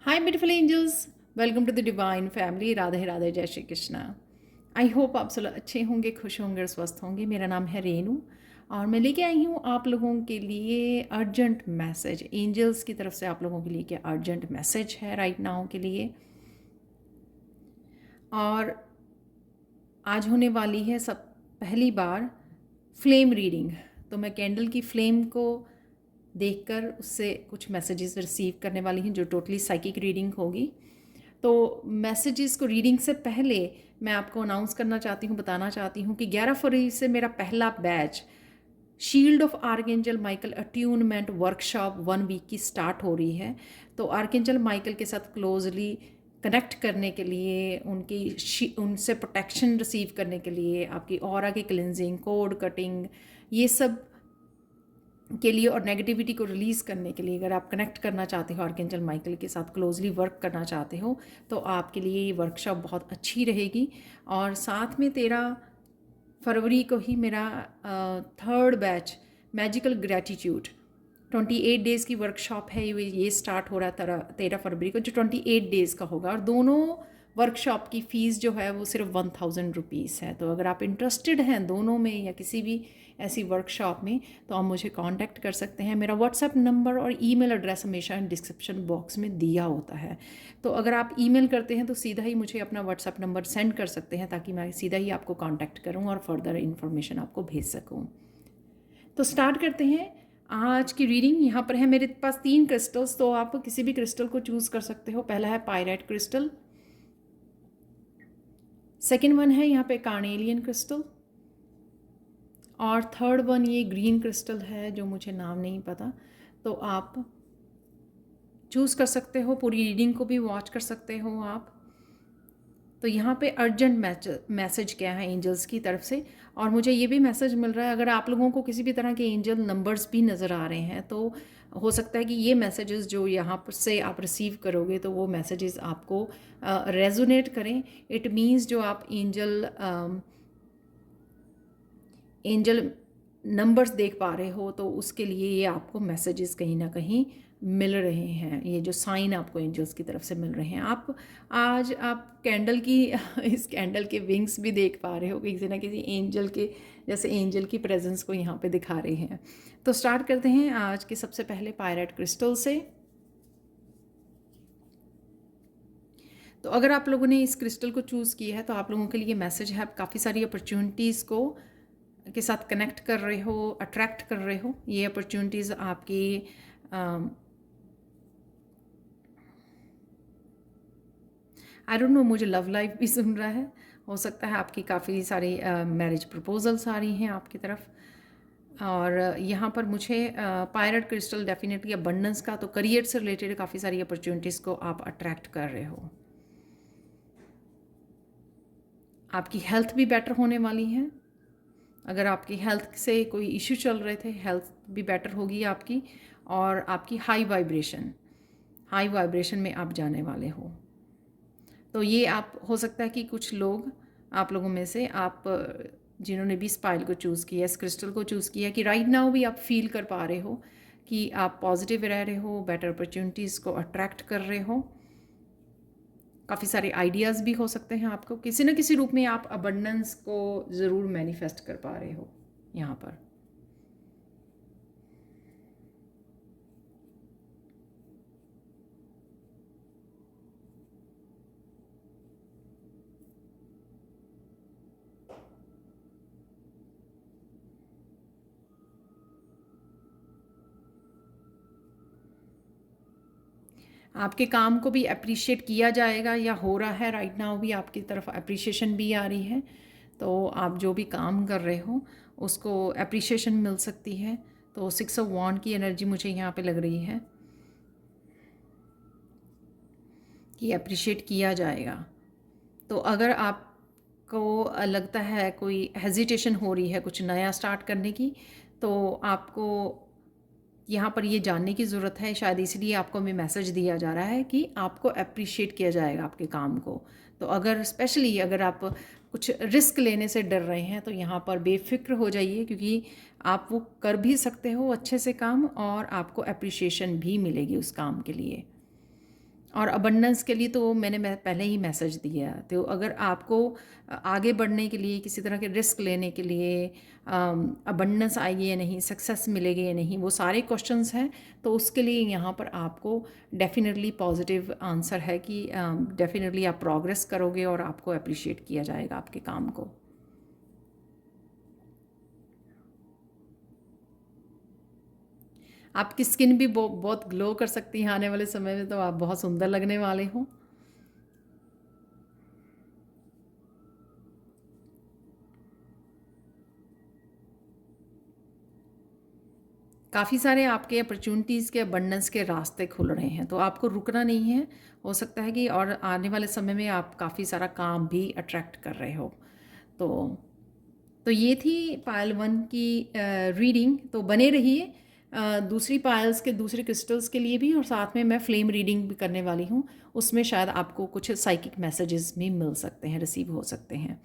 Hi beautiful angels, welcome to the divine family. Radhe Radhe, जय Shri Krishna. I hope आप सब अच्छे होंगे, खुश होंगे और स्वस्थ होंगे। मेरा नाम है रेनू और मैं लेके आई हूँ आप लोगों के लिए अर्जेंट मैसेज। एंजल्स की तरफ से आप लोगों के लिए क्या अर्जेंट मैसेज है राइट नाउ के लिए। और आज होने वाली है सब पहली बार फ्लेम रीडिंग। तो मैं कैंडल की फ्लेम को देखकर उससे कुछ मैसेजेस रिसीव करने वाली हूँ, जो टोटली साइकिक रीडिंग होगी। तो मैसेजेस को रीडिंग से पहले मैं आपको अनाउंस करना चाहती हूँ, बताना चाहती हूँ कि 11 फरवरी से मेरा पहला batch shield of archangel Michael attunement workshop 1 week की स्टार्ट हो रही है। तो आर्कएंजल माइकल के साथ क्लोजली कनेक्ट करने के लिए, उनसे प्रोटेक्शन रिसीव करने के लिए, आपकी ऑरा की क्लिनजिंग, कोड कटिंग, ये सब के लिए और नेगेटिविटी को रिलीज़ करने के लिए, अगर आप कनेक्ट करना चाहते हो आर्कएंजल माइकल के साथ, क्लोजली वर्क करना चाहते हो, तो आपके लिए ये वर्कशॉप बहुत अच्छी रहेगी। और साथ में 13 फरवरी को ही मेरा third batch magical gratitude 28 days की वर्कशॉप है। ये स्टार्ट हो रहा है 13 फरवरी को, जो 28 डेज़ का होगा। और दोनों वर्कशॉप की फ़ीस जो है वो सिर्फ 1000 रुपीज़ है। तो अगर आप इंटरेस्टेड हैं दोनों में या किसी भी ऐसी वर्कशॉप में, तो आप मुझे कांटेक्ट कर सकते हैं। मेरा व्हाट्सएप नंबर और ईमेल एड्रेस हमेशा डिस्क्रिप्शन बॉक्स में दिया होता है। तो अगर आप ईमेल करते हैं तो सीधा ही मुझे अपना व्हाट्सएप नंबर सेंड कर सकते हैं, ताकि मैं सीधा ही आपको कांटेक्ट करूं और फर्दर इन्फॉर्मेशन आपको भेज सकूं। तो स्टार्ट करते हैं आज की रीडिंग। यहाँ पर है मेरे पास 3 क्रिस्टल्स, तो आप किसी भी क्रिस्टल को चूज़ कर सकते हो। पहला है पायराइट क्रिस्टल, सेकेंड वन है यहाँ पे कार्नेलियन क्रिस्टल, और थर्ड वन ये ग्रीन क्रिस्टल है जो मुझे नाम नहीं पता। तो आप चूज़ कर सकते हो, पूरी रीडिंग को भी वॉच कर सकते हो आप। तो यहाँ पे अर्जेंट मैसेज क्या है एंजल्स की तरफ से। और मुझे ये भी मैसेज मिल रहा है, अगर आप लोगों को किसी भी तरह के एंजल नंबर्स भी नज़र आ रहे हैं, तो हो सकता है कि ये मैसेजेस जो यहाँ पर से आप रिसीव करोगे, तो वो मैसेजेस आपको रेजोनेट करें। इट मीन्स जो आप एंजल नंबर्स देख पा रहे हो, तो उसके लिए ये आपको मैसेजेस कहीं ना कहीं मिल रहे हैं। ये जो साइन आपको एंजल्स की तरफ से मिल रहे हैं। आज आप कैंडल की इस कैंडल के विंग्स भी देख पा रहे हो, किसी ना किसी एंजल के, जैसे एंजल की प्रेजेंस को यहाँ पे दिखा रहे हैं। तो स्टार्ट करते हैं आज के सबसे पहले पायराइट क्रिस्टल से। तो अगर आप लोगों ने इस क्रिस्टल को चूज़ किया है, तो आप लोगों के लिए मैसेज है, आप काफ़ी सारी अपॉर्चुनिटीज़ को के साथ कनेक्ट कर रहे हो, अट्रैक्ट कर रहे हो। ये अपॉर्चुनिटीज़ आपकी आई डोंट नो, मुझे लव लाइफ भी सुन रहा है। हो सकता है आपकी काफ़ी सारी मैरिज प्रपोजल्स आ रही हैं आपकी तरफ। और यहाँ पर मुझे पायरेट क्रिस्टल डेफिनेटली अबंडेंस का, तो करियर से रिलेटेड काफ़ी सारी अपॉर्चुनिटीज़ को आप अट्रैक्ट कर रहे हो। आपकी हेल्थ भी बेटर होने वाली है। अगर आपकी हेल्थ से कोई इश्यू चल रहे थे, हेल्थ भी बेटर होगी आपकी। और आपकी हाई वाइब्रेशन में आप जाने वाले हो। तो ये आप, हो सकता है कि कुछ लोग, आप लोगों में से आप जिन्होंने भी स्पाइल को चूज़ किया, इस क्रिस्टल को चूज़ किया, कि राइट नाउ भी आप फील कर पा रहे हो कि आप पॉजिटिव रह रहे हो, बेटर अपॉर्चुनिटीज़ को अट्रैक्ट कर रहे हो। काफ़ी सारे आइडियाज़ भी हो सकते हैं आपको, किसी न किसी रूप में आप अबंडेंस को ज़रूर मैनिफेस्ट कर पा रहे हो यहाँ पर। आपके काम को भी अप्रिशिएट किया जाएगा, या हो रहा है राइट नाउ भी, आपकी तरफ अप्रिशिएशन भी आ रही है। तो आप जो भी काम कर रहे हो उसको अप्रिशिएशन मिल सकती है। तो 6 ऑफ वॉन्ड की एनर्जी मुझे यहाँ पे लग रही है कि अप्रिशिएट किया जाएगा। तो अगर आपको लगता है कोई हेजिटेशन हो रही है कुछ नया स्टार्ट करने की, तो आपको यहाँ पर ये जानने की ज़रूरत है, शायद इसलिए आपको भी मैसेज दिया जा रहा है कि आपको अप्रिशिएट किया जाएगा आपके काम को। तो अगर स्पेशली अगर आप कुछ रिस्क लेने से डर रहे हैं, तो यहाँ पर बेफिक्र हो जाइए, क्योंकि आप वो कर भी सकते हो अच्छे से काम, और आपको अप्रिशिएशन भी मिलेगी उस काम के लिए। और अबंडेंस के लिए तो मैं पहले ही मैसेज दिया है। तो अगर आपको आगे बढ़ने के लिए, किसी तरह के रिस्क लेने के लिए, अबंडेंस आएगी या नहीं, सक्सेस मिलेगी या नहीं, वो सारे क्वेश्चंस हैं। तो उसके लिए यहाँ पर आपको डेफिनेटली पॉजिटिव आंसर है कि डेफिनेटली आप प्रोग्रेस करोगे और आपको अप्रिशिएट किया जाएगा आपके काम को। आपकी स्किन भी बहुत ग्लो कर सकती है आने वाले समय में, तो आप बहुत सुंदर लगने वाले हो। काफ़ी सारे आपके अपॉर्चुनिटीज़ के, अबंडेंस के रास्ते खुल रहे हैं, तो आपको रुकना नहीं है। हो सकता है कि और आने वाले समय में आप काफ़ी सारा काम भी अट्रैक्ट कर रहे हो। तो ये थी पायल 1 की रीडिंग। तो बने रहिए दूसरी पायल्स के, दूसरे क्रिस्टल्स के लिए भी, और साथ में मैं फ्लेम रीडिंग भी करने वाली हूँ। उसमें शायद आपको कुछ साइकिक मैसेजेस भी मिल सकते हैं, रिसीव हो सकते हैं।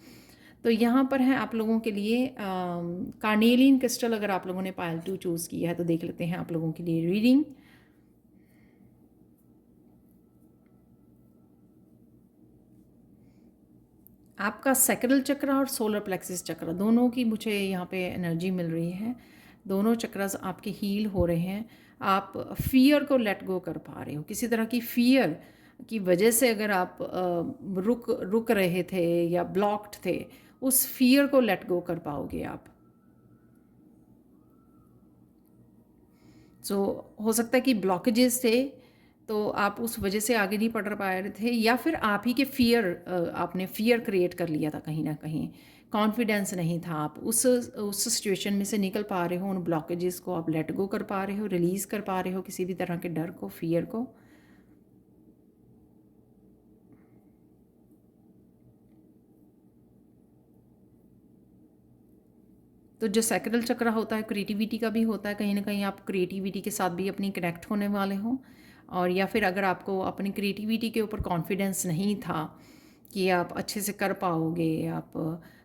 तो यहाँ पर है आप लोगों के लिए कार्नेलियन क्रिस्टल। अगर आप लोगों ने पायल 2 चूज़ किया है तो देख लेते हैं आप लोगों के लिए रीडिंग। आपका सैक्रल चक्र और सोलर प्लेक्सिस चक्र दोनों की मुझे यहाँ पे एनर्जी मिल रही है। दोनों चक्रस आपके हील हो रहे हैं। आप फियर को लेट गो कर पा रहे हो। किसी तरह की फियर की वजह से अगर आप रुक रहे थे या ब्लॉक्ड थे, उस फियर को लेट गो कर पाओगे आप। सो हो सकता है कि ब्लॉकेजेस थे, तो आप उस वजह से आगे नहीं पढ़ पा रहे थे, या फिर आप ही के फियर, आपने फियर क्रिएट कर लिया था कहीं ना कहीं। कॉन्फिडेंस नहीं था, आप उस सिचुएशन में से निकल पा रहे हो। उन ब्लॉकेजेस को आप लेट गो कर पा रहे हो, रिलीज़ कर पा रहे हो किसी भी तरह के डर को, फियर को। तो जो सैक्रल चक्र होता है क्रिएटिविटी का भी होता है। कहीं ना कहीं आप क्रिएटिविटी के साथ भी अपनी कनेक्ट होने वाले हो। और या फिर अगर आपको अपनी क्रिएटिविटी के ऊपर कॉन्फिडेंस नहीं था कि आप अच्छे से कर पाओगे, आप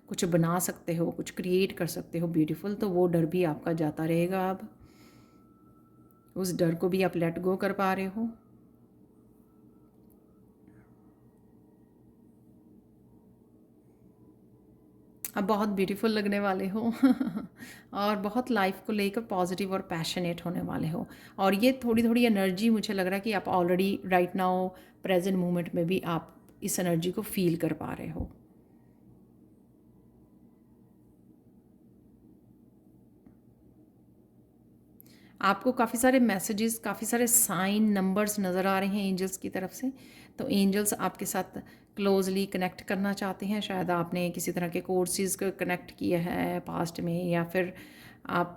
कुछ बना सकते हो, कुछ क्रिएट कर सकते हो ब्यूटीफुल, तो वो डर भी आपका जाता रहेगा। अब उस डर को भी आप लेट गो कर पा रहे हो। अब बहुत ब्यूटीफुल लगने वाले हो और बहुत लाइफ को लेकर पॉजिटिव और पैशनेट होने वाले हो। और ये थोड़ी थोड़ी एनर्जी मुझे लग रहा है कि आप already right now present moment में भी आप इस एनर्जी को फील कर पा रहे हो। आपको काफ़ी सारे मैसेजेस, काफ़ी सारे साइन, नंबर्स नज़र आ रहे हैं एंजल्स की तरफ से। तो एंजल्स आपके साथ क्लोजली कनेक्ट करना चाहते हैं। शायद आपने किसी तरह के कोर्सेज़ को कनेक्ट किया है पास्ट में, या फिर आप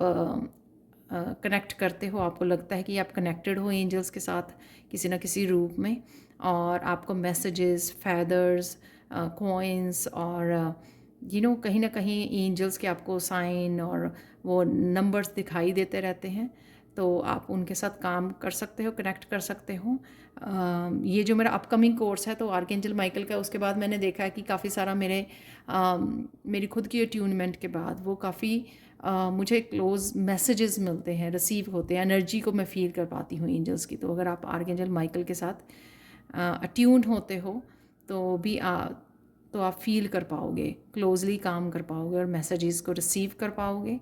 कनेक्ट करते हो, आपको लगता है कि आप कनेक्टेड हो एंजल्स के साथ किसी न किसी रूप में। और आपको मैसेजेस, फैदर्स, कॉइन्स और कहीं ना कहीं एंजल्स के आपको साइन और वो नंबर्स दिखाई देते रहते हैं। तो आप उनके साथ काम कर सकते हो, कनेक्ट कर सकते हो। ये जो मेरा अपकमिंग कोर्स है तो आर्कएंजल माइकल का, उसके बाद मैंने देखा है कि काफ़ी सारा मेरी खुद की अट्यूनमेंट के बाद वो काफ़ी मुझे क्लोज मैसेजेस मिलते हैं, रिसीव होते हैं। एनर्जी को मैं फील कर पाती हूँ एंजल्स की। तो अगर आप आर्कएंजल माइकल के साथ अट्यून्ड होते हो तो भी तो आप फील कर पाओगे, क्लोजली काम कर पाओगे और मैसेजेस को रिसीव कर पाओगे।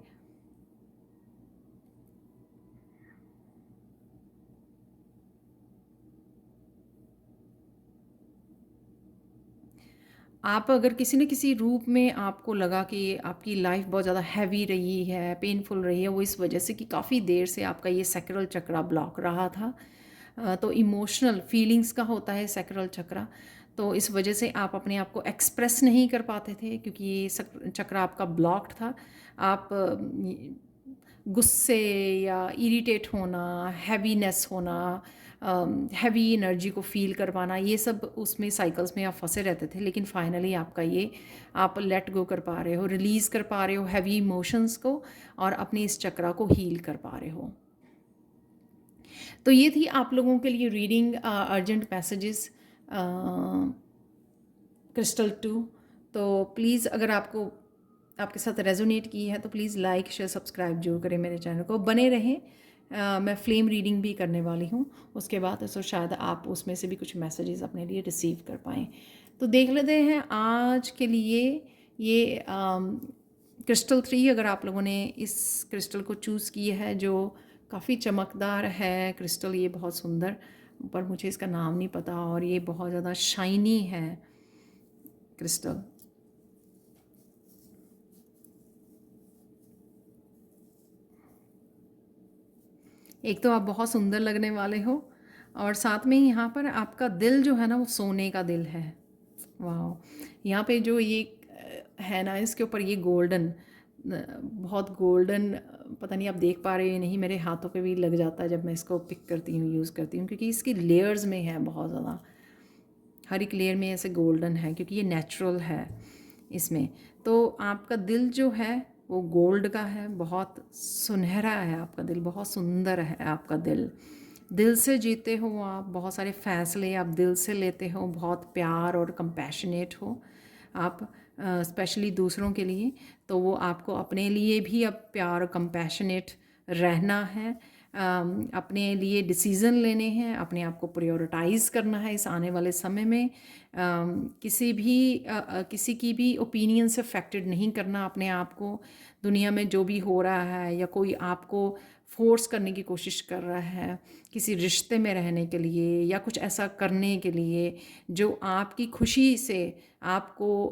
आप अगर किसी न किसी रूप में आपको लगा कि आपकी लाइफ बहुत ज़्यादा हैवी रही है, पेनफुल रही है, वो इस वजह से कि काफ़ी देर से आपका ये सैक्रल चक्रा ब्लॉक रहा था। तो इमोशनल फीलिंग्स का होता है सैक्रल चक्रा। तो इस वजह से आप अपने आप को एक्सप्रेस नहीं कर पाते थे, क्योंकि ये चक्रा आपका ब्लॉक्ड था। आप गुस्से या इरिटेट होना, हैवीनेस होना, हैवी एनर्जी को फील कर पाना, ये सब उसमें साइकिल्स में आप फंसे रहते थे। लेकिन फाइनली आपका ये, आप लेट गो कर पा रहे हो, रिलीज़ कर पा रहे हो हैवी इमोशंस को, और अपने इस चक्रा को हील कर पा रहे हो। तो ये थी आप लोगों के लिए रीडिंग, अर्जेंट मैसेजेस क्रिस्टल 2। तो प्लीज़ अगर आपको आपके साथ रेजोनेट की है तो प्लीज़ लाइक शेयर सब्सक्राइब जरूर करें मेरे चैनल को। बने रहें मैं फ्लेम रीडिंग भी करने वाली हूँ। उसके बाद तो शायद आप उसमें से भी कुछ मैसेजेस अपने लिए रिसीव कर पाएँ। तो देख लेते हैं आज के लिए ये क्रिस्टल 3, अगर आप लोगों ने इस क्रिस्टल को चूज़ किया है जो काफ़ी चमकदार है क्रिस्टल, ये बहुत सुंदर, पर मुझे इसका नाम नहीं पता, और ये बहुत ज़्यादा शाइनी है क्रिस्टल। एक तो आप बहुत सुंदर लगने वाले हो, और साथ में ही यहाँ पर आपका दिल जो है ना वो सोने का दिल है। वाह, यहाँ पे जो ये है ना, इसके ऊपर ये गोल्डन, बहुत गोल्डन, पता नहीं आप देख पा रहे हो नहीं, मेरे हाथों पे भी लग जाता है जब मैं इसको पिक करती हूँ, यूज़ करती हूँ, क्योंकि इसकी लेयर्स में है बहुत ज़्यादा, हर एक लेयर में ऐसे गोल्डन है क्योंकि ये नेचुरल है इसमें। तो आपका दिल जो है वो गोल्ड का है, बहुत सुनहरा है आपका दिल, बहुत सुंदर है आपका दिल। दिल से जीते हो आप, बहुत सारे फैसले आप दिल से लेते हो, बहुत प्यार और कंपैशनेट हो आप, स्पेशली दूसरों के लिए। तो वो आपको अपने लिए भी अब प्यार और कंपैशनेट रहना है, अपने लिए डिसीज़न लेने हैं, अपने आप को प्रायोरिटाइज़ करना है इस आने वाले समय में। किसी की भी ओपिनियन से अफेक्टेड नहीं करना अपने आप को। दुनिया में जो भी हो रहा है या कोई आपको फोर्स करने की कोशिश कर रहा है किसी रिश्ते में रहने के लिए या कुछ ऐसा करने के लिए जो आपकी खुशी से आपको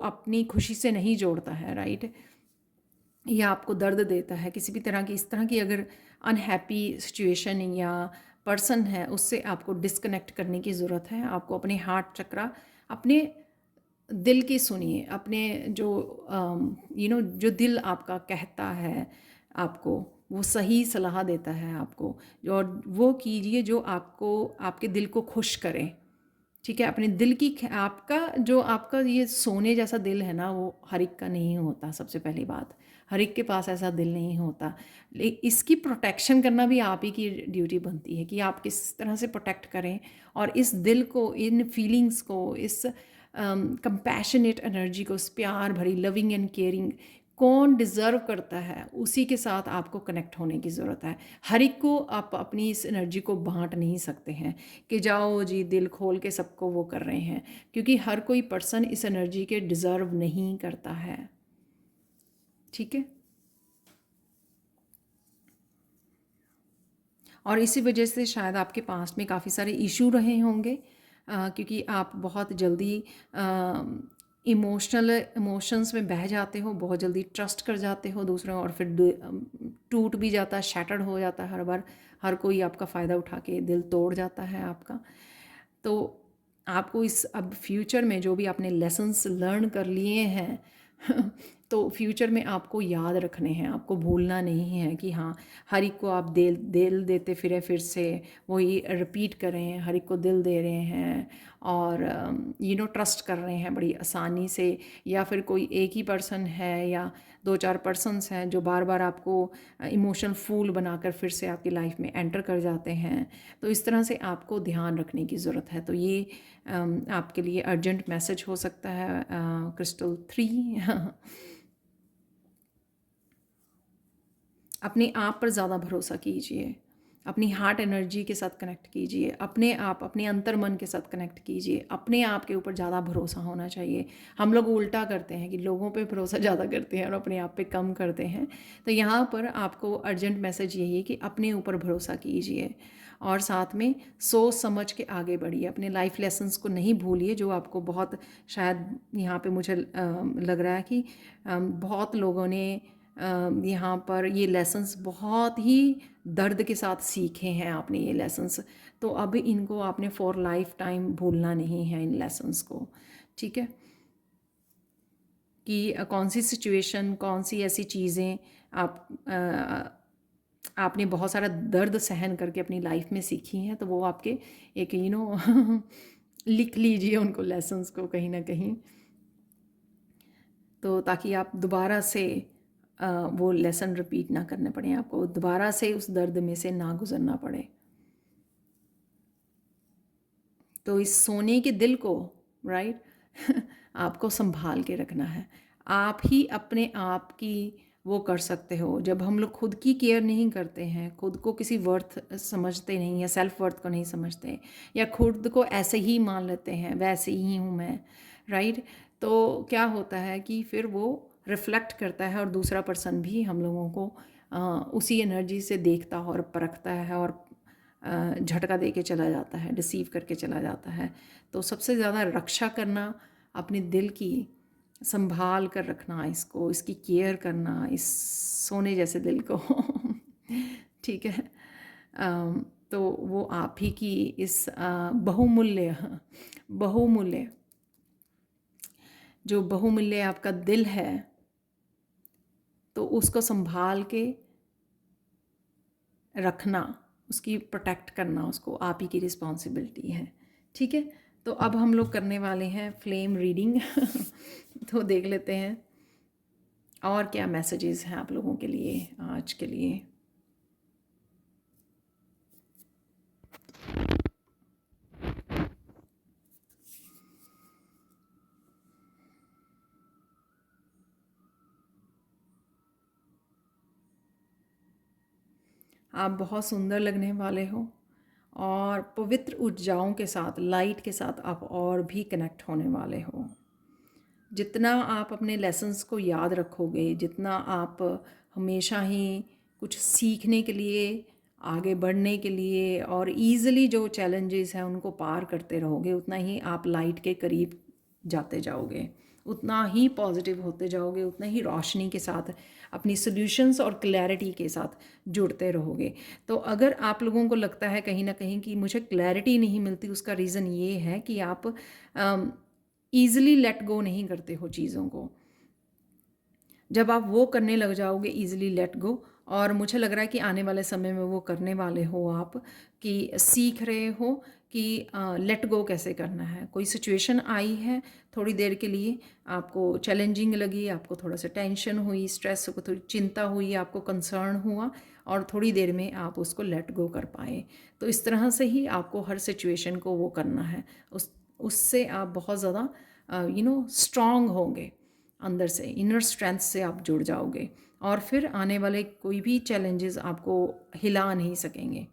अपनी खुशी से नहीं जोड़ता है, राइट, या आपको दर्द देता है, किसी भी तरह की इस तरह की अगर अनहैप्पी सिचुएशन या पर्सन है, उससे आपको डिस्कनेक्ट करने की ज़रूरत है। आपको अपने हार्ट चक्रा, अपने दिल की सुनिए, अपने जो जो दिल आपका कहता है आपको, वो सही सलाह देता है आपको, और वो कीजिए जो आपको आपके दिल को खुश करे। ठीक है, अपने दिल की, आपका जो आपका ये सोने जैसा दिल है ना, वो हर एक का नहीं होता। सबसे पहली बात, हर एक के पास ऐसा दिल नहीं होता। इसकी प्रोटेक्शन करना भी आप ही की ड्यूटी बनती है कि आप किस तरह से प्रोटेक्ट करें, और इस दिल को, इन फीलिंग्स को, इस कंपैशनेट एनर्जी को, इस प्यार भरी लविंग एंड केयरिंग कौन डिज़र्व करता है, उसी के साथ आपको कनेक्ट होने की ज़रूरत है। हर एक को आप अपनी इस एनर्जी को बांट नहीं सकते हैं कि जाओ जी दिल खोल के सबको वो कर रहे हैं, क्योंकि हर कोई पर्सन इस एनर्जी के डिज़र्व नहीं करता है। ठीक है, और इसी वजह से शायद आपके पास्ट में काफ़ी सारे इशू रहे होंगे, क्योंकि आप बहुत जल्दी इमोशंस में बह जाते हो, बहुत जल्दी ट्रस्ट कर जाते हो दूसरों, और फिर टूट भी जाता है, शैटर्ड हो जाता है हर बार। हर कोई आपका फ़ायदा उठा के दिल तोड़ जाता है आपका। तो आपको इस अब फ्यूचर में जो भी आपने लेसन्स लर्न कर लिए हैं तो फ्यूचर में आपको याद रखने हैं, आपको भूलना नहीं है कि हाँ, हर एक को आप दिल देते फिरे, फिर से वही रिपीट करें, हर एक को दिल दे रहे हैं, और ट्रस्ट कर रहे हैं बड़ी आसानी से। या फिर कोई एक ही पर्सन है या दो चार पर्सन्स हैं जो बार बार आपको इमोशनल फूल बनाकर फिर से आपकी लाइफ में एंटर कर जाते हैं। तो इस तरह से आपको ध्यान रखने की ज़रूरत है। तो ये आपके लिए अर्जेंट मैसेज हो सकता है क्रिस्टल 3। अपने आप पर ज़्यादा भरोसा कीजिए, अपनी हार्ट एनर्जी के साथ कनेक्ट कीजिए, अपने आप, अपने अंतर मन के साथ कनेक्ट कीजिए, अपने आप के ऊपर ज़्यादा भरोसा होना चाहिए। हम लोग उल्टा करते हैं कि लोगों पे भरोसा ज़्यादा करते हैं और अपने आप पे कम करते हैं। तो यहाँ पर आपको अर्जेंट मैसेज यही है कि अपने ऊपर भरोसा कीजिए, और साथ में सोच समझ के आगे बढ़िए, अपने लाइफ लेसन्स को नहीं भूलिए जो आपको बहुत, शायद यहाँ पे मुझे लग रहा है कि बहुत लोगों ने यहाँ पर ये लेसन्स बहुत ही दर्द के साथ सीखे हैं आपने ये लेसन्स, तो अब इनको आपने फॉर लाइफ टाइम भूलना नहीं है इन लेसन्स को। ठीक है, कि कौन सी सिचुएशन, कौन सी ऐसी चीज़ें आपने बहुत सारा दर्द सहन करके अपनी लाइफ में सीखी हैं, तो वो आपके एक लिख लीजिए उनको, लेसन्स को कहीं ना कहीं, तो ताकि आप दोबारा से वो लेसन रिपीट ना करने पड़े, आपको दोबारा से उस दर्द में से ना गुजरना पड़े। तो इस सोने के दिल को, राइट, आपको संभाल के रखना है। आप ही अपने आप की वो कर सकते हो। जब हम लोग खुद की केयर नहीं करते हैं, खुद को किसी वर्थ समझते नहीं या सेल्फ वर्थ को नहीं समझते, या खुद को ऐसे ही मान लेते हैं वैसे ही हूँ मैं, राइट, तो क्या होता है कि फिर वो रिफ्लेक्ट करता है और दूसरा पर्सन भी हम लोगों को उसी एनर्जी से देखता है और परखता है और झटका दे के चला जाता है, डिसीव करके चला जाता है। तो सबसे ज़्यादा रक्षा करना अपने दिल की, संभाल कर रखना इसको, इसकी केयर करना, इस सोने जैसे दिल को ठीक है। तो वो आप ही की इस बहुमूल्य जो बहुमूल्य आपका दिल है, तो उसको संभाल के रखना, उसकी प्रोटेक्ट करना, उसको आप ही की रिस्पॉन्सिबिलिटी है, ठीक है। तो अब हम लोग करने वाले हैं फ्लेम रीडिंग तो देख लेते हैं और क्या मैसेजेस हैं आप लोगों के लिए आज के लिए। आप बहुत सुंदर लगने वाले हो और पवित्र ऊर्जाओं के साथ, लाइट के साथ आप और भी कनेक्ट होने वाले हो। जितना आप अपने लेसन्स को याद रखोगे, जितना आप हमेशा ही कुछ सीखने के लिए, आगे बढ़ने के लिए और ईज़िली जो चैलेंजेस हैं उनको पार करते रहोगे, उतना ही आप लाइट के करीब जाते जाओगे, उतना ही पॉजिटिव होते जाओगे, उतना ही रोशनी के साथ अपनी सॉल्यूशंस और क्लैरिटी के साथ जुड़ते रहोगे। तो अगर आप लोगों को लगता है कहीं ना कहीं कि मुझे क्लैरिटी नहीं मिलती, उसका रीज़न ये है कि आप ईज़िली लेट गो नहीं करते हो चीज़ों को। जब आप वो करने लग जाओगे ईज़िली लेट गो, और मुझे लग रहा है कि आने वाले समय में वो करने वाले हो आप, कि सीख रहे हो कि लेट गो कैसे करना है। कोई सिचुएशन आई है, थोड़ी देर के लिए आपको चैलेंजिंग लगी, आपको थोड़ा सा टेंशन हुई, स्ट्रेस को, थोड़ी चिंता हुई, आपको कंसर्न हुआ, और थोड़ी देर में आप उसको लेट गो कर पाए। तो इस तरह से ही आपको हर सिचुएशन को वो करना है। उससे आप बहुत ज़्यादा स्ट्रॉन्ग होंगे, अंदर से इनर स्ट्रेंथ से आप जुड़ जाओगे, और फिर आने वाले कोई भी चैलेंजेस आपको हिला नहीं सकेंगे।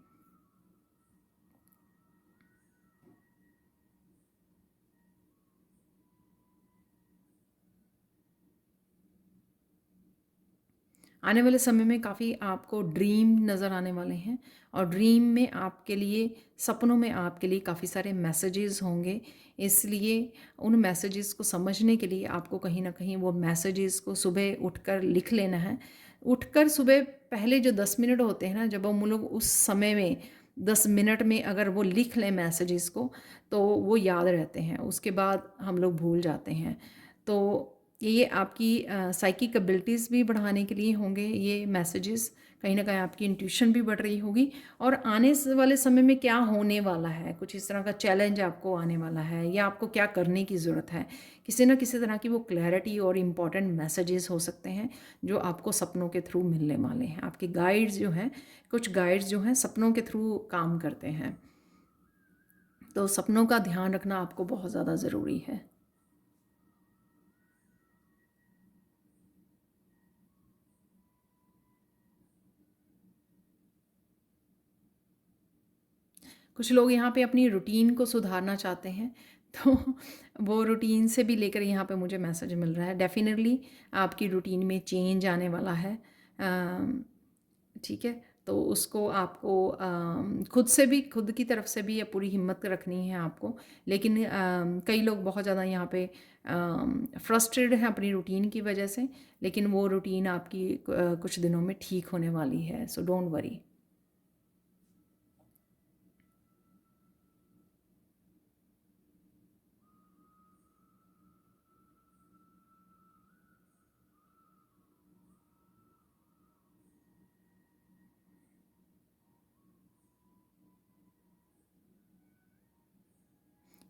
आने वाले समय में काफ़ी आपको ड्रीम नज़र आने वाले हैं, और ड्रीम में आपके लिए, सपनों में आपके लिए काफ़ी सारे मैसेजेस होंगे। इसलिए उन मैसेजेस को समझने के लिए आपको कहीं ना कहीं वो मैसेजेस को सुबह उठकर लिख लेना है। उठकर सुबह पहले जो 10 मिनट होते हैं ना, जब हम लोग उस समय में 10 मिनट में अगर वो लिख लें मैसेजेस को, तो वो याद रहते हैं, उसके बाद हम लोग भूल जाते हैं। तो ये आपकी साइकिक एबिलिटीज़ भी बढ़ाने के लिए होंगे ये मैसेजेस। कहीं ना कहीं आपकी इंट्यूशन भी बढ़ रही होगी, और वाले समय में क्या होने वाला है, कुछ इस तरह का चैलेंज आपको आने वाला है, या आपको क्या करने की ज़रूरत है, किसी न किसी तरह की वो क्लैरिटी और इम्पॉर्टेंट मैसेजेस हो सकते हैं जो आपको सपनों के थ्रू मिलने वाले हैं। आपके गाइड्स जो हैं, कुछ गाइड्स जो हैं सपनों के थ्रू काम करते हैं, तो सपनों का ध्यान रखना आपको बहुत ज़्यादा ज़रूरी है। कुछ लोग यहाँ पे अपनी रूटीन को सुधारना चाहते हैं, तो वो रूटीन से भी लेकर यहाँ पे मुझे मैसेज मिल रहा है। डेफिनेटली आपकी रूटीन में चेंज आने वाला है, ठीक है। तो उसको आपको खुद से भी, खुद की तरफ से भी ये पूरी हिम्मत रखनी है आपको। लेकिन कई लोग बहुत ज़्यादा यहाँ पे फ्रस्ट्रेटेड हैं अपनी रूटीन की वजह से, लेकिन वो रूटीन आपकी कुछ दिनों में ठीक होने वाली है, सो डोंट वरी।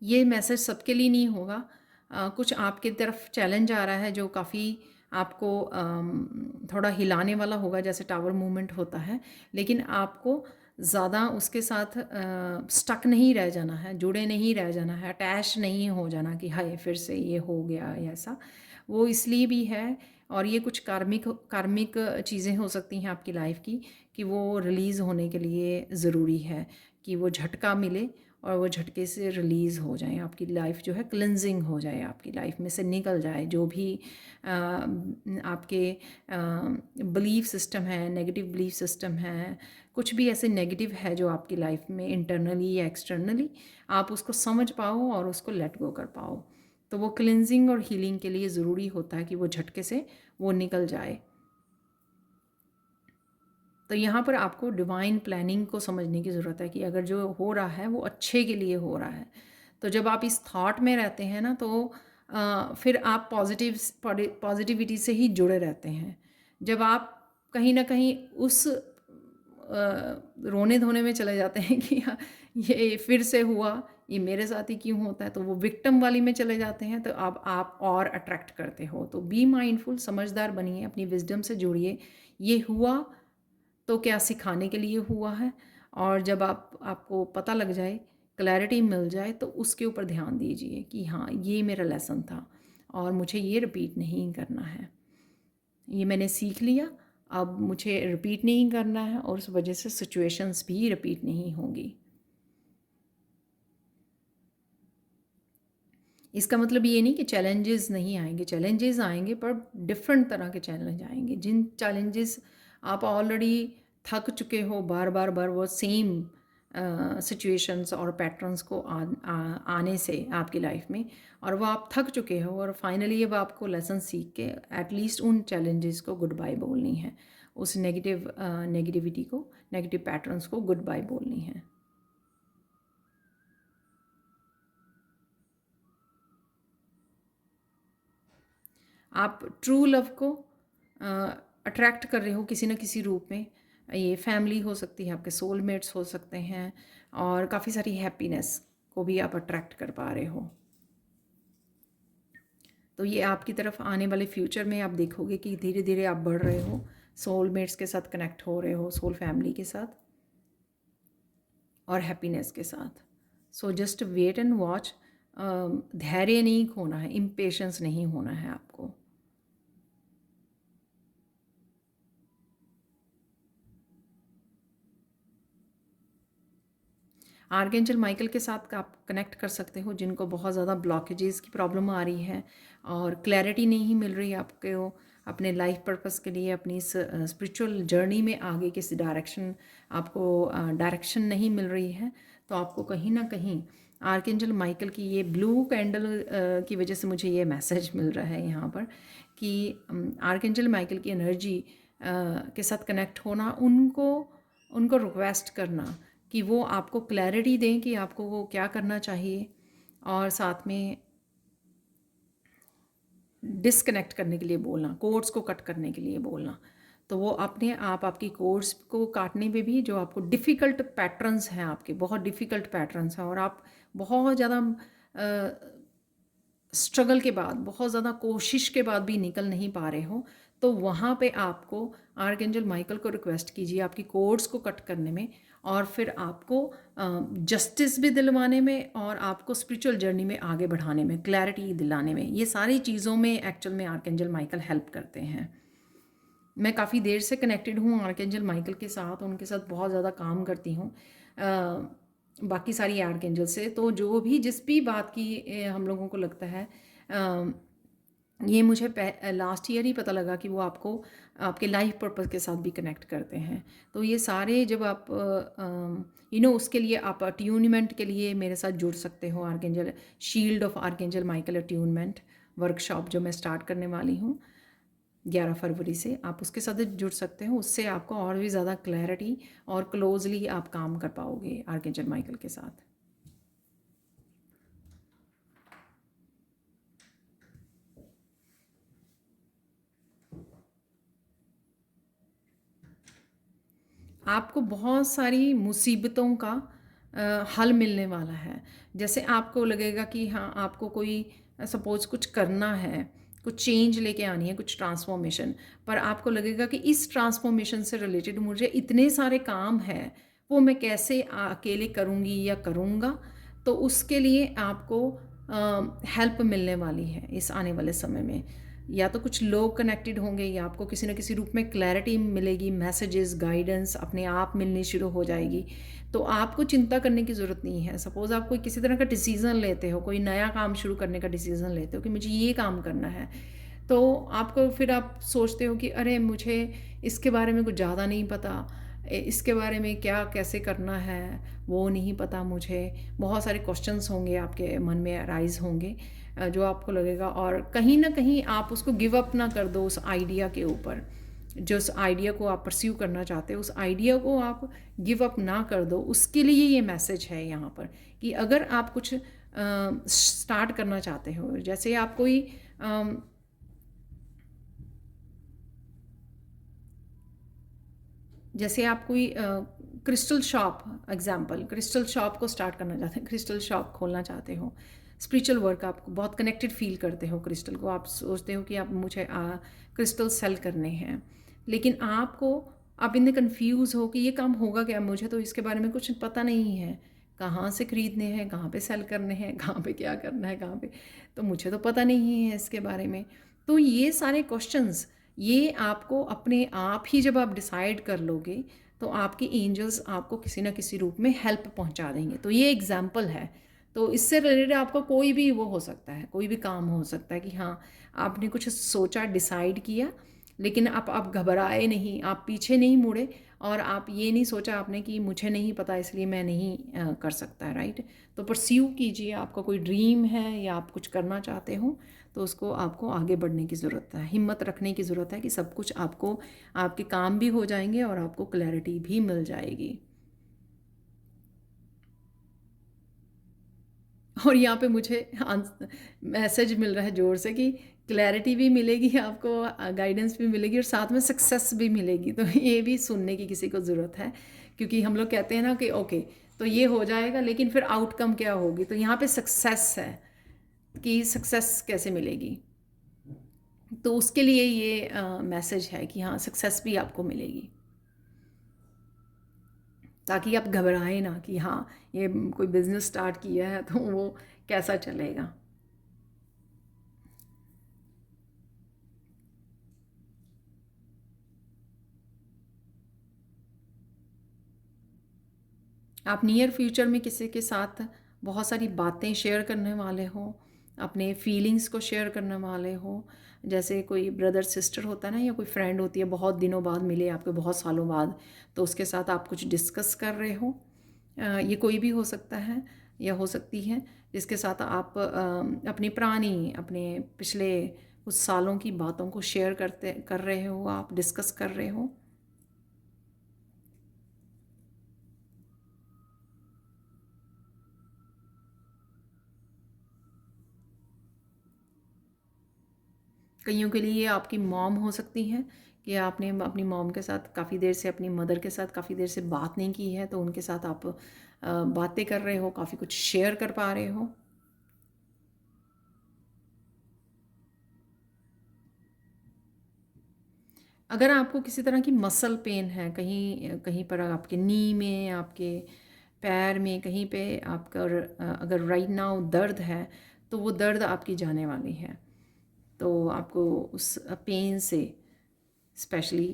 ये मैसेज सबके लिए नहीं होगा। कुछ आपकी तरफ चैलेंज आ रहा है जो काफ़ी आपको थोड़ा हिलाने वाला होगा, जैसे टावर मूवमेंट होता है, लेकिन आपको ज़्यादा उसके साथ स्टक नहीं रह जाना है, जुड़े नहीं रह जाना है, अटैच नहीं हो जाना कि हाय फिर से ये हो गया या ऐसा। वो इसलिए भी है, और ये कुछ कार्मिक चीज़ें हो सकती हैं आपकी लाइफ की कि वो रिलीज़ होने के लिए ज़रूरी है कि वो झटका मिले और वो झटके से रिलीज़ हो जाए, आपकी लाइफ जो है क्लिनजिंग हो जाए, आपकी लाइफ में से निकल जाए जो भी आपके बिलीफ सिस्टम है, नेगेटिव बिलीफ सिस्टम है, कुछ भी ऐसे नेगेटिव है जो आपकी लाइफ में इंटरनली या एक्सटर्नली, आप उसको समझ पाओ और उसको लेट गो कर पाओ। तो वो क्लिनजिंग और हीलिंग के लिए ज़रूरी होता है कि वो झटके से वो निकल जाए। तो यहाँ पर आपको डिवाइन प्लानिंग को समझने की ज़रूरत है कि अगर जो हो रहा है वो अच्छे के लिए हो रहा है। तो जब आप इस थॉट में रहते हैं ना, तो फिर आप पॉजिटिविटी से ही जुड़े रहते हैं। जब आप कहीं ना कहीं उस रोने धोने में चले जाते हैं कि हाँ, ये फिर से हुआ, ये मेरे साथ ही क्यों होता है, तो वो विक्टिम वाली में चले जाते हैं, तो अब आप और अट्रैक्ट करते हो। तो बी माइंडफुल, समझदार बनिए, अपनी विजडम से जुड़िए। ये हुआ तो क्या सिखाने के लिए हुआ है, और जब आपको पता लग जाए, क्लैरिटी मिल जाए, तो उसके ऊपर ध्यान दीजिए कि हाँ, ये मेरा लेसन था और मुझे ये रिपीट नहीं करना है। ये मैंने सीख लिया, अब मुझे रिपीट नहीं करना है और उस वजह से सिचुएशंस भी रिपीट नहीं होंगी। इसका मतलब ये नहीं कि चैलेंजेस नहीं आएंगे, चैलेंजेस आएंगे, पर डिफरेंट तरह के चैलेंज आएंगे। जिन चैलेंजेस आप ऑलरेडी थक चुके हो बार वो सेम सिचुएशंस और पैटर्न्स को आने से आपकी लाइफ में, और वो आप थक चुके हो, और फाइनली अब आपको लेसन सीख के एटलीस्ट उन चैलेंजेस को गुड बाय बोलनी है, उस नेगेटिविटी को, नेगेटिव पैटर्न्स को गुड बाय बोलनी है। आप ट्रू लव को अट्रैक्ट कर रहे हो किसी न किसी रूप में। ये फैमिली हो सकती है, आपके सोलमेट्स हो सकते हैं, और काफ़ी सारी हैप्पीनेस को भी आप अट्रैक्ट कर पा रहे हो। तो ये आपकी तरफ आने वाले फ्यूचर में आप देखोगे कि धीरे धीरे आप बढ़ रहे हो, सोलमेट्स के साथ कनेक्ट हो रहे हो, सोल फैमिली के साथ और हैप्पीनेस के साथ। So just wait and watch. धैर्य नहीं खोना है, इम्पेशेंस नहीं होना है आपको। आर्कएंजल माइकल के साथ आप कनेक्ट कर सकते हो जिनको बहुत ज़्यादा ब्लॉकेजेस की प्रॉब्लम आ रही है और क्लैरिटी नहीं मिल रही आपको अपने लाइफ पर्पस के लिए, अपनी स्पिरिचुअल जर्नी में आगे किस डायरेक्शन आपको डायरेक्शन नहीं मिल रही है। तो आपको कहीं ना कहीं आर्कएंजल माइकल की ये ब्लू कैंडल की वजह से मुझे ये मैसेज मिल रहा है यहाँ पर कि आर्कएंजल माइकल की एनर्जी के साथ कनेक्ट होना, उनको रिक्वेस्ट करना कि वो आपको क्लैरिटी दें कि आपको वो क्या करना चाहिए, और साथ में डिस्कनेक्ट करने के लिए बोलना, कोड्स को कट करने के लिए बोलना। तो वो अपने आप आपकी कोड्स को काटने में भी, जो आपको डिफ़िकल्ट पैटर्न्स हैं, आपके बहुत डिफ़िकल्ट पैटर्न्स हैं और आप बहुत ज़्यादा स्ट्रगल के बाद, बहुत ज़्यादा कोशिश के बाद भी निकल नहीं पा रहे हो, तो वहाँ पे आपको आर्कएंजल माइकल को रिक्वेस्ट कीजिए आपकी कोड्स को कट करने में, और फिर आपको जस्टिस भी दिलवाने में और आपको स्पिरिचुअल जर्नी में आगे बढ़ाने में, क्लैरिटी दिलाने में, ये सारी चीज़ों में एक्चुअल में आर्कएंजल माइकल हेल्प करते हैं। मैं काफ़ी देर से कनेक्टेड हूँ आर्कएंजल माइकल के साथ, उनके साथ बहुत ज़्यादा काम करती हूँ बाकी सारी आर्कएंजल से। तो जो भी जिस भी बात की हम लोगों को लगता है, ये मुझे लास्ट ईयर ही पता लगा कि वो आपको आपके लाइफ पर्पस के साथ भी कनेक्ट करते हैं। तो ये सारे जब आप उसके लिए आप अट्यूनमेंट के लिए मेरे साथ जुड़ सकते हो। Archangel shield of archangel Michael attunement workshop जो मैं स्टार्ट करने वाली हूँ 11 फरवरी से, आप उसके साथ जुड़ सकते हो। उससे आपको और भी ज़्यादा क्लैरिटी और क्लोजली आप काम कर पाओगे आर्कएंजल माइकल के साथ। आपको बहुत सारी मुसीबतों का हल मिलने वाला है। जैसे आपको लगेगा कि हाँ, आपको कोई सपोज़ कुछ करना है, कुछ चेंज लेके आनी है, कुछ ट्रांसफॉर्मेशन, पर आपको लगेगा कि इस ट्रांसफॉर्मेशन से रिलेटेड मुझे इतने सारे काम हैं, वो मैं कैसे अकेले करूँगी या करूँगा। तो उसके लिए आपको हेल्प मिलने वाली है इस आने वाले समय में। या तो कुछ लोग कनेक्टेड होंगे या आपको किसी न किसी रूप में क्लैरिटी मिलेगी, मैसेजेस, गाइडेंस अपने आप मिलनी शुरू हो जाएगी। तो आपको चिंता करने की ज़रूरत नहीं है। सपोज़ आप कोई किसी तरह का डिसीज़न लेते हो, कोई नया काम शुरू करने का डिसीज़न लेते हो कि मुझे ये काम करना है, तो आपको फिर आप सोचते हो कि अरे मुझे इसके बारे में कुछ ज़्यादा नहीं पता, इसके बारे में क्या कैसे करना है वो नहीं पता मुझे। बहुत सारे क्वेश्चंस होंगे आपके मन में अराइज़ होंगे, जो आपको लगेगा, और कहीं ना कहीं आप उसको गिव अप ना कर दो उस आइडिया के ऊपर। जो उस आइडिया को आप परस्यू करना चाहते हो, उस आइडिया को आप गिव अप ना कर दो। उसके लिए ये मैसेज है यहाँ पर कि अगर आप कुछ स्टार्ट करना चाहते हो, जैसे आप कोई जैसे आप कोई crystal shop, example crystal shop को स्टार्ट करना चाहते हैं, क्रिस्टल शॉप खोलना चाहते हो, स्पिरिचुअल वर्क, आपको बहुत कनेक्टेड फील करते हो क्रिस्टल को, आप सोचते हो कि आप मुझे क्रिस्टल सेल करने हैं, लेकिन आप इतने कंफ्यूज हो कि ये काम होगा क्या, मुझे तो इसके बारे में कुछ पता नहीं है, कहाँ से ख़रीदने हैं, कहाँ पे सेल करने हैं, कहाँ पे क्या करना है, कहाँ पे, तो मुझे तो पता नहीं है इसके बारे में। तो ये सारे क्वेश्चंस, ये आपको अपने आप ही जब आप डिसाइड कर लोगे तो आपके एंजल्स आपको किसी ना किसी रूप में हेल्प पहुंचा देंगे। तो ये एग्जाम्पल है। तो इससे रिलेटेड आपका कोई भी वो हो सकता है, कोई भी काम हो सकता है कि हाँ, आपने कुछ सोचा, डिसाइड किया, लेकिन आप घबराए नहीं, आप पीछे नहीं मुड़े, और आप ये नहीं सोचा आपने कि मुझे नहीं पता इसलिए मैं नहीं कर सकता, राइट। तो परस्यू कीजिए, आपका कोई ड्रीम है या आप कुछ करना चाहते हो तो उसको आपको आगे बढ़ने की ज़रूरत है, हिम्मत रखने की ज़रूरत है कि सब कुछ आपको, आपके काम भी हो जाएंगे और आपको क्लैरिटी भी मिल जाएगी। और यहाँ पे मुझे मैसेज मिल रहा है ज़ोर से कि क्लैरिटी भी मिलेगी आपको, गाइडेंस भी मिलेगी और साथ में सक्सेस भी मिलेगी। तो ये भी सुनने की किसी को ज़रूरत है, क्योंकि हम लोग कहते हैं ना कि ओके तो ये हो जाएगा, लेकिन फिर आउटकम क्या होगी। तो यहाँ पे सक्सेस है कि सक्सेस कैसे मिलेगी, तो उसके लिए ये मैसेज है कि हाँ, सक्सेस भी आपको मिलेगी, ताकि आप घबराएं ना कि हाँ, ये कोई बिज़नेस स्टार्ट किया है तो वो कैसा चलेगा। आप नियर फ्यूचर में किसी के साथ बहुत सारी बातें शेयर करने वाले हो, अपने फीलिंग्स को शेयर करने वाले हो। जैसे कोई ब्रदर सिस्टर होता है ना, या कोई फ्रेंड होती है, बहुत दिनों बाद मिले आपके, बहुत सालों बाद, तो उसके साथ आप कुछ डिस्कस कर रहे हो। ये कोई भी हो सकता है या हो सकती है, जिसके साथ आप अपनी पुरानी, अपने पिछले कुछ सालों की बातों को शेयर कर रहे हो, आप डिस्कस कर रहे हो। कईयों के लिए आपकी मॉम हो सकती हैं कि आपने अपनी मॉम के साथ काफ़ी देर से, अपनी मदर के साथ काफ़ी देर से बात नहीं की है, तो उनके साथ आप बातें कर रहे हो, काफ़ी कुछ शेयर कर पा रहे हो। अगर आपको किसी तरह की मसल पेन है, कहीं कहीं पर आपके नी में, आपके पैर में, कहीं पे आपका अगर राइट नाउ दर्द है, तो वो दर्द आपकी जाने वाली है। तो आपको उस पेन से स्पेशली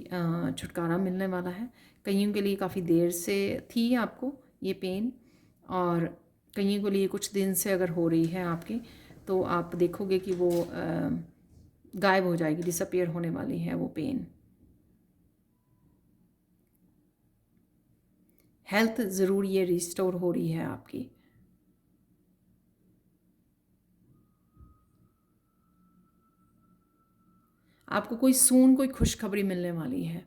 छुटकारा मिलने वाला है। कईयों के लिए काफ़ी देर से थी आपको ये पेन, और कईयों के लिए कुछ दिन से अगर हो रही है आपके, तो आप देखोगे कि वो गायब हो जाएगी, डिसअपियर होने वाली है वो पेन। हेल्थ ज़रूर ये रिस्टोर हो रही है आपकी। आपको कोई सून कोई खुशखबरी मिलने वाली है,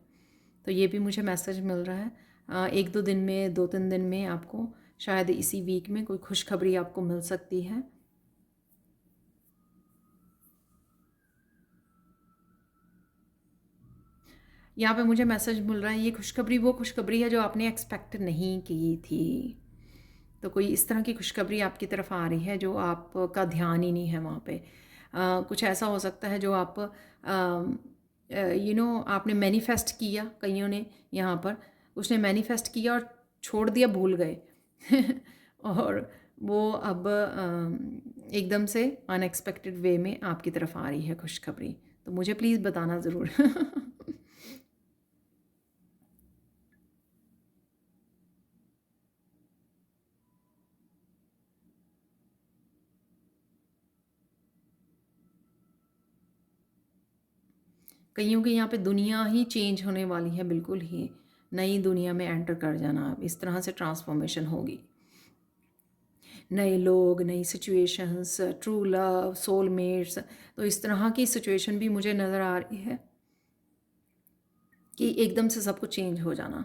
तो ये भी मुझे मैसेज मिल रहा है। एक दो दिन में, दो तीन दिन में आपको, शायद इसी वीक में कोई खुशखबरी आपको मिल सकती है। यहाँ पे मुझे मैसेज मिल रहा है, ये खुशखबरी वो खुशखबरी है जो आपने एक्सपेक्ट नहीं की थी। तो कोई इस तरह की खुशखबरी आपकी तरफ आ रही है जो आपका ध्यान ही नहीं है वहाँ पे। कुछ ऐसा हो सकता है जो आप आपने मैनिफेस्ट किया, कईयों ने यहाँ पर, उसने मैनिफेस्ट किया और छोड़ दिया, भूल गए और वो अब एकदम से अनएक्सपेक्टेड वे में आपकी तरफ आ रही है खुशखबरी। तो मुझे प्लीज़ बताना ज़रूर। कईयों के यहाँ पे दुनिया ही चेंज होने वाली है, बिल्कुल ही नई दुनिया में एंटर कर जाना। अब इस तरह से ट्रांसफॉर्मेशन होगी, नए लोग, नई सिचुएशंस, ट्रू लव, सोलमेट्स। तो इस तरह की सिचुएशन भी मुझे नज़र आ रही है कि एकदम से सब कुछ चेंज हो जाना।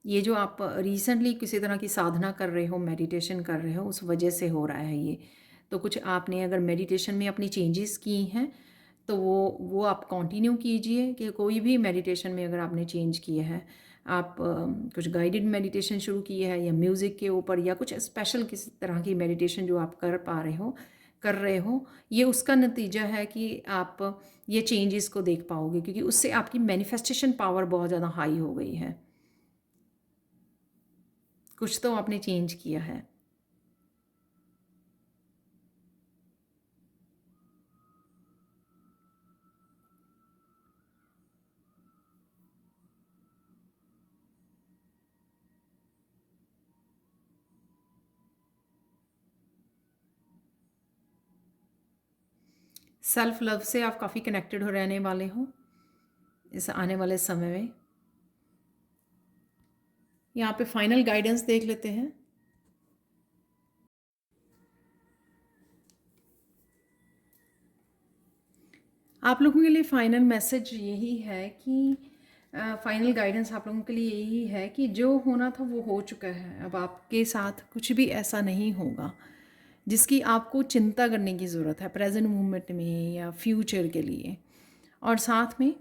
ये जो आप रिसेंटली किसी तरह की साधना कर रहे हो, मेडिटेशन कर रहे हो, उस वजह से हो रहा है ये। तो कुछ आपने अगर मेडिटेशन में अपनी चेंजेस की हैं तो वो आप कंटिन्यू कीजिए। कि कोई भी मेडिटेशन में अगर आपने चेंज किया है, आप कुछ गाइडेड मेडिटेशन शुरू किए है या म्यूज़िक के ऊपर या कुछ स्पेशल किसी तरह की मेडिटेशन जो आप कर रहे हो, ये उसका नतीजा है कि आप ये चेंजेस को देख पाओगे, क्योंकि उससे आपकी मैनिफेस्टेशन पावर बहुत ज़्यादा हाई हो गई है। कुछ तो आपने चेंज किया है। सेल्फ लव से आप काफ़ी कनेक्टेड हो रहने वाले हो इस आने वाले समय में। यहाँ पे फाइनल गाइडेंस देख लेते हैं। आप लोगों के लिए फ़ाइनल मैसेज यही है कि फ़ाइनल गाइडेंस आप लोगों के लिए यही है कि जो होना था वो हो चुका है। अब आपके साथ कुछ भी ऐसा नहीं होगा जिसकी आपको चिंता करने की ज़रूरत है प्रेजेंट मोमेंट में या फ्यूचर के लिए। और साथ में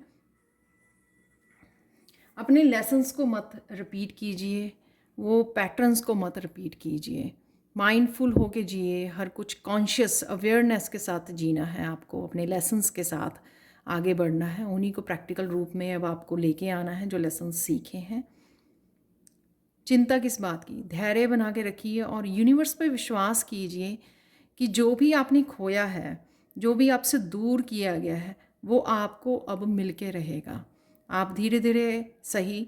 अपने लेसन्स को मत रिपीट कीजिए, वो पैटर्न्स को मत रिपीट कीजिए। माइंडफुल होके जिए, हर कुछ कॉन्शियस अवेयरनेस के साथ जीना है आपको, अपने लेसन्स के साथ आगे बढ़ना है, उन्हीं को प्रैक्टिकल रूप में अब आपको लेके आना है जो लेसन्स सीखे हैं। चिंता किस बात की, धैर्य बना के रखिए और यूनिवर्स पे विश्वास कीजिए कि जो भी आपने खोया है, जो भी आपसे दूर किया गया है, वो आपको अब मिल के रहेगा। आप धीरे धीरे सही,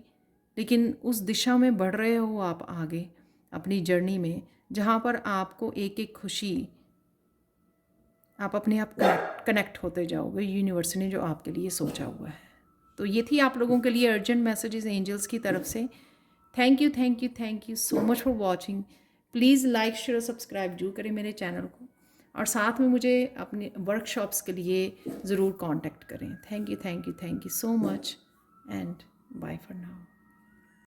लेकिन उस दिशा में बढ़ रहे हो आप आगे अपनी जर्नी में, जहाँ पर आपको एक एक खुशी आप अपने आप कनेक्ट होते जाओगे यूनिवर्स ने जो आपके लिए सोचा हुआ है। तो ये थी आप लोगों के लिए अर्जेंट मैसेजेस एंजल्स की तरफ से। Thank you so much for watching. Please like share और सब्सक्राइब जरूर करें मेरे चैनल को, और साथ में मुझे अपने वर्कशॉप्स के लिए ज़रूर कांटेक्ट करें। Thank you so much and bye for now.